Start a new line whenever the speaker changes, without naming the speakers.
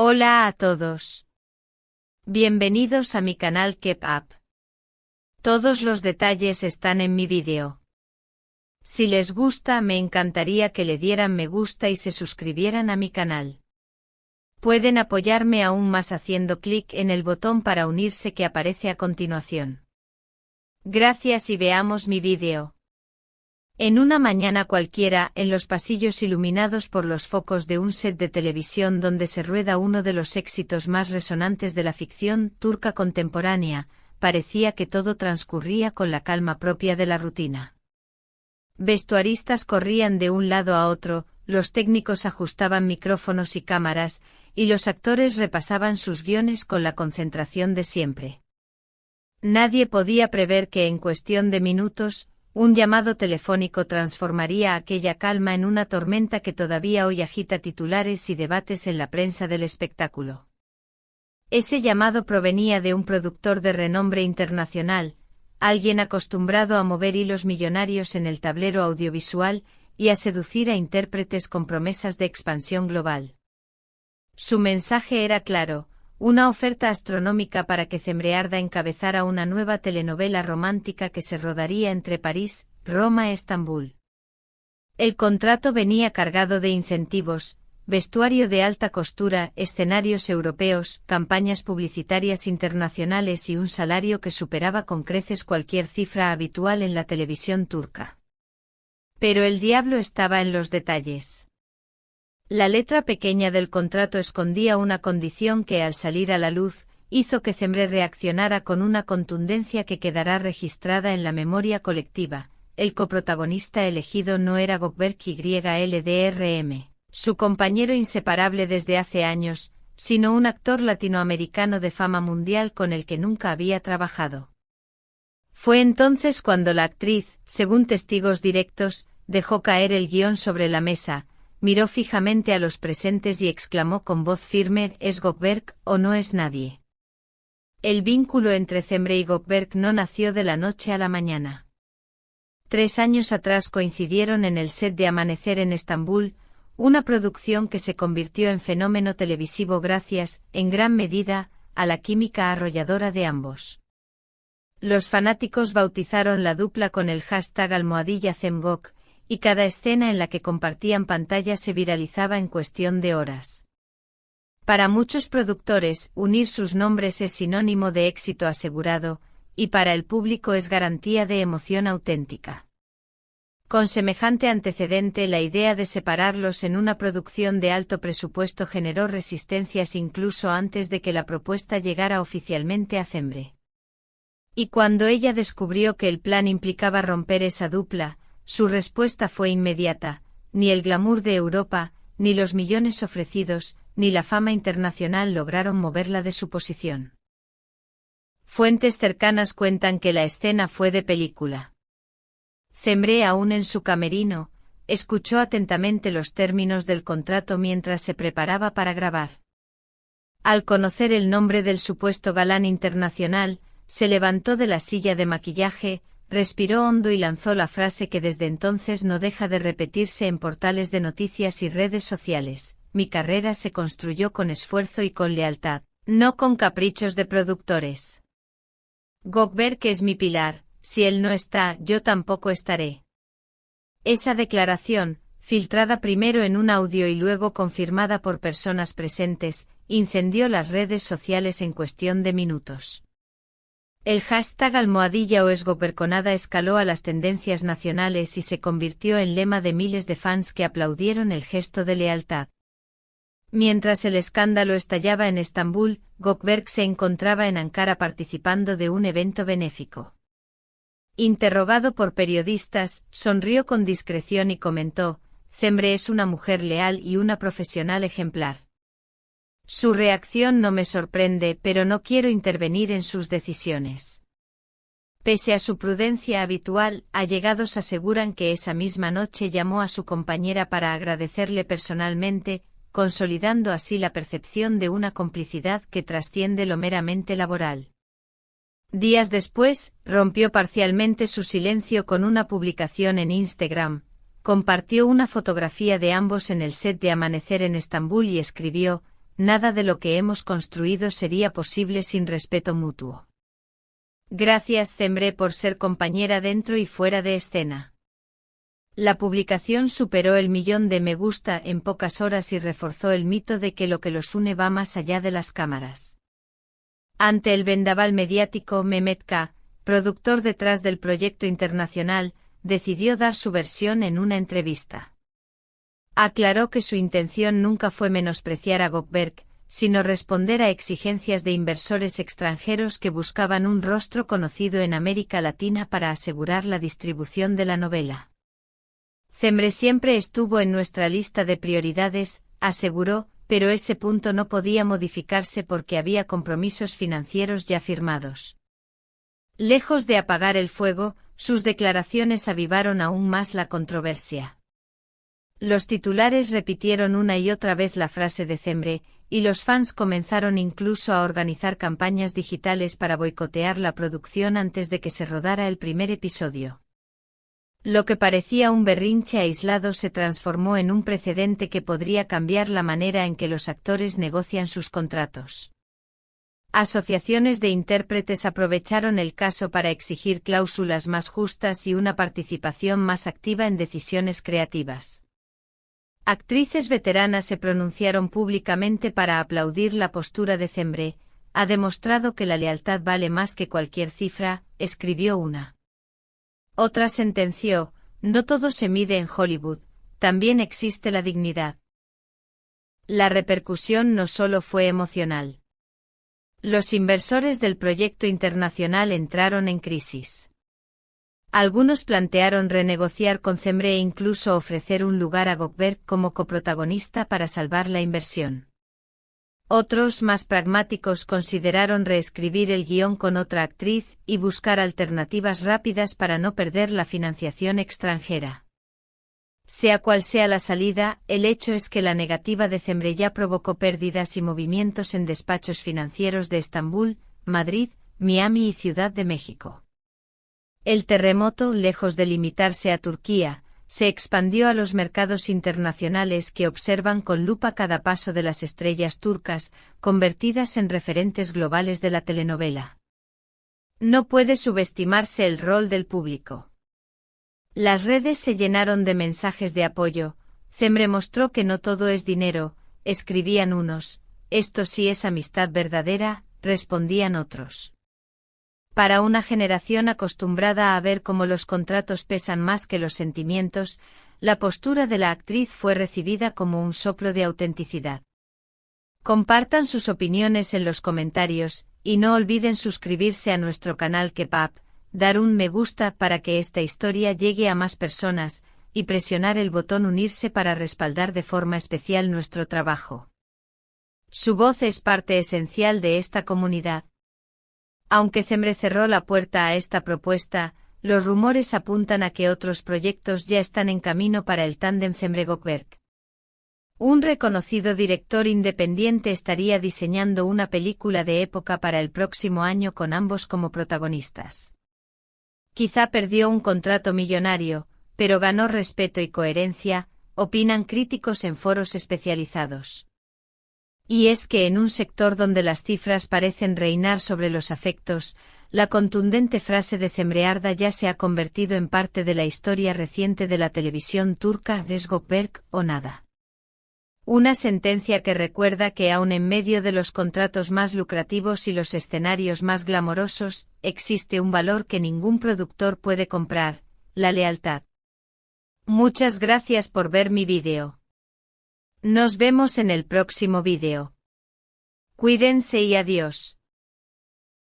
Hola a todos. Bienvenidos a mi canal Keep Up. Todos los detalles están en mi vídeo. Si les gusta, me encantaría que le dieran me gusta y se suscribieran a mi canal. Pueden apoyarme aún más haciendo clic en el botón para unirse que aparece a continuación. Gracias y veamos mi vídeo. En una mañana cualquiera, en los pasillos iluminados por los focos de un set de televisión donde se rueda uno de los éxitos más resonantes de la ficción turca contemporánea, parecía que todo transcurría con la calma propia de la rutina. Vestuaristas corrían de un lado a otro, los técnicos ajustaban micrófonos y cámaras, y los actores repasaban sus guiones con la concentración de siempre. Nadie podía prever que en cuestión de minutos, un llamado telefónico transformaría aquella calma en una tormenta que todavía hoy agita titulares y debates en la prensa del espectáculo. Ese llamado provenía de un productor de renombre internacional, alguien acostumbrado a mover hilos millonarios en el tablero audiovisual y a seducir a intérpretes con promesas de expansión global. Su mensaje era claro: una oferta astronómica para que Cemre encabezara una nueva telenovela romántica que se rodaría entre París, Roma e Estambul. El contrato venía cargado de incentivos, vestuario de alta costura, escenarios europeos, campañas publicitarias internacionales y un salario que superaba con creces cualquier cifra habitual en la televisión turca. Pero el diablo estaba en los detalles. La letra pequeña del contrato escondía una condición que, al salir a la luz, hizo que Cemre reaccionara con una contundencia que quedará registrada en la memoria colectiva. El coprotagonista elegido no era Gökberk YLDRM, su compañero inseparable desde hace años, sino un actor latinoamericano de fama mundial con el que nunca había trabajado. Fue entonces cuando la actriz, según testigos directos, dejó caer el guión sobre la mesa, miró fijamente a los presentes y exclamó con voz firme: ¿es Gökberk o no es nadie? El vínculo entre Cemre y Gökberk no nació de la noche a la mañana. 3 años atrás coincidieron en el set de Amanecer en Estambul, una producción que se convirtió en fenómeno televisivo gracias, en gran medida, a la química arrolladora de ambos. Los fanáticos bautizaron la dupla con el hashtag #CemGök, y cada escena en la que compartían pantalla se viralizaba en cuestión de horas. Para muchos productores, unir sus nombres es sinónimo de éxito asegurado, y para el público es garantía de emoción auténtica. Con semejante antecedente, la idea de separarlos en una producción de alto presupuesto generó resistencias incluso antes de que la propuesta llegara oficialmente a Cemre. Y cuando ella descubrió que el plan implicaba romper esa dupla, su respuesta fue inmediata: ni el glamour de Europa, ni los millones ofrecidos, ni la fama internacional lograron moverla de su posición. Fuentes cercanas cuentan que la escena fue de película. Cemre, aún en su camerino, escuchó atentamente los términos del contrato mientras se preparaba para grabar. Al conocer el nombre del supuesto galán internacional, se levantó de la silla de maquillaje, respiró hondo y lanzó la frase que desde entonces no deja de repetirse en portales de noticias y redes sociales: mi carrera se construyó con esfuerzo y con lealtad, no con caprichos de productores. Gökberk es mi pilar, si él no está, yo tampoco estaré. Esa declaración, filtrada primero en un audio y luego confirmada por personas presentes, incendió las redes sociales en cuestión de minutos. El hashtag #OesGökberkonada escaló a las tendencias nacionales y se convirtió en lema de miles de fans que aplaudieron el gesto de lealtad. Mientras el escándalo estallaba en Estambul, Gökberk se encontraba en Ankara participando de un evento benéfico. Interrogado por periodistas, sonrió con discreción y comentó: Cemre es una mujer leal y una profesional ejemplar. Su reacción no me sorprende, pero no quiero intervenir en sus decisiones. Pese a su prudencia habitual, allegados aseguran que esa misma noche llamó a su compañera para agradecerle personalmente, consolidando así la percepción de una complicidad que trasciende lo meramente laboral. Días después, rompió parcialmente su silencio con una publicación en Instagram, compartió una fotografía de ambos en el set de Amanecer en Estambul y escribió: nada de lo que hemos construido sería posible sin respeto mutuo. Gracias Cembre por ser compañera dentro y fuera de escena. La publicación superó el 1.000.000 de me gusta en pocas horas y reforzó el mito de que lo que los une va más allá de las cámaras. Ante el vendaval mediático, Mehmet K., productor detrás del proyecto internacional, decidió dar su versión en una entrevista. Aclaró que su intención nunca fue menospreciar a Gökberk, sino responder a exigencias de inversores extranjeros que buscaban un rostro conocido en América Latina para asegurar la distribución de la novela. Cembre siempre estuvo en nuestra lista de prioridades, aseguró, pero ese punto no podía modificarse porque había compromisos financieros ya firmados. Lejos de apagar el fuego, sus declaraciones avivaron aún más la controversia. Los titulares repitieron una y otra vez la frase de Cembre, y los fans comenzaron incluso a organizar campañas digitales para boicotear la producción antes de que se rodara el primer episodio. Lo que parecía un berrinche aislado se transformó en un precedente que podría cambiar la manera en que los actores negocian sus contratos. Asociaciones de intérpretes aprovecharon el caso para exigir cláusulas más justas y una participación más activa en decisiones creativas. Actrices veteranas se pronunciaron públicamente para aplaudir la postura de Cembre. Ha demostrado que la lealtad vale más que cualquier cifra, escribió una. Otra sentenció, no todo se mide en Hollywood, también existe la dignidad. La repercusión no solo fue emocional. Los inversores del proyecto internacional entraron en crisis. Algunos plantearon renegociar con Cembre e incluso ofrecer un lugar a Gökberk como coprotagonista para salvar la inversión. Otros, más pragmáticos, consideraron reescribir el guión con otra actriz y buscar alternativas rápidas para no perder la financiación extranjera. Sea cual sea la salida, el hecho es que la negativa de Cembre ya provocó pérdidas y movimientos en despachos financieros de Estambul, Madrid, Miami y Ciudad de México. El terremoto, lejos de limitarse a Turquía, se expandió a los mercados internacionales que observan con lupa cada paso de las estrellas turcas, convertidas en referentes globales de la telenovela. No puede subestimarse el rol del público. Las redes se llenaron de mensajes de apoyo. Cembre mostró que no todo es dinero, escribían unos, esto sí es amistad verdadera, respondían otros. Para una generación acostumbrada a ver cómo los contratos pesan más que los sentimientos, la postura de la actriz fue recibida como un soplo de autenticidad. Compartan sus opiniones en los comentarios, y no olviden suscribirse a nuestro canal K-Pop, dar un me gusta para que esta historia llegue a más personas, y presionar el botón unirse para respaldar de forma especial nuestro trabajo. Su voz es parte esencial de esta comunidad. Aunque Cembre cerró la puerta a esta propuesta, los rumores apuntan a que otros proyectos ya están en camino para el tándem Cembre-Gökberk. Un reconocido director independiente estaría diseñando una película de época para el próximo año con ambos como protagonistas. Quizá perdió un contrato millonario, pero ganó respeto y coherencia, opinan críticos en foros especializados. Y es que en un sector donde las cifras parecen reinar sobre los afectos, la contundente frase de Cembre Arda ya se ha convertido en parte de la historia reciente de la televisión turca, des Gökberk o nada. Una sentencia que recuerda que aun en medio de los contratos más lucrativos y los escenarios más glamorosos, existe un valor que ningún productor puede comprar, la lealtad. Muchas gracias por ver mi vídeo. Nos vemos en el próximo vídeo. Cuídense y adiós.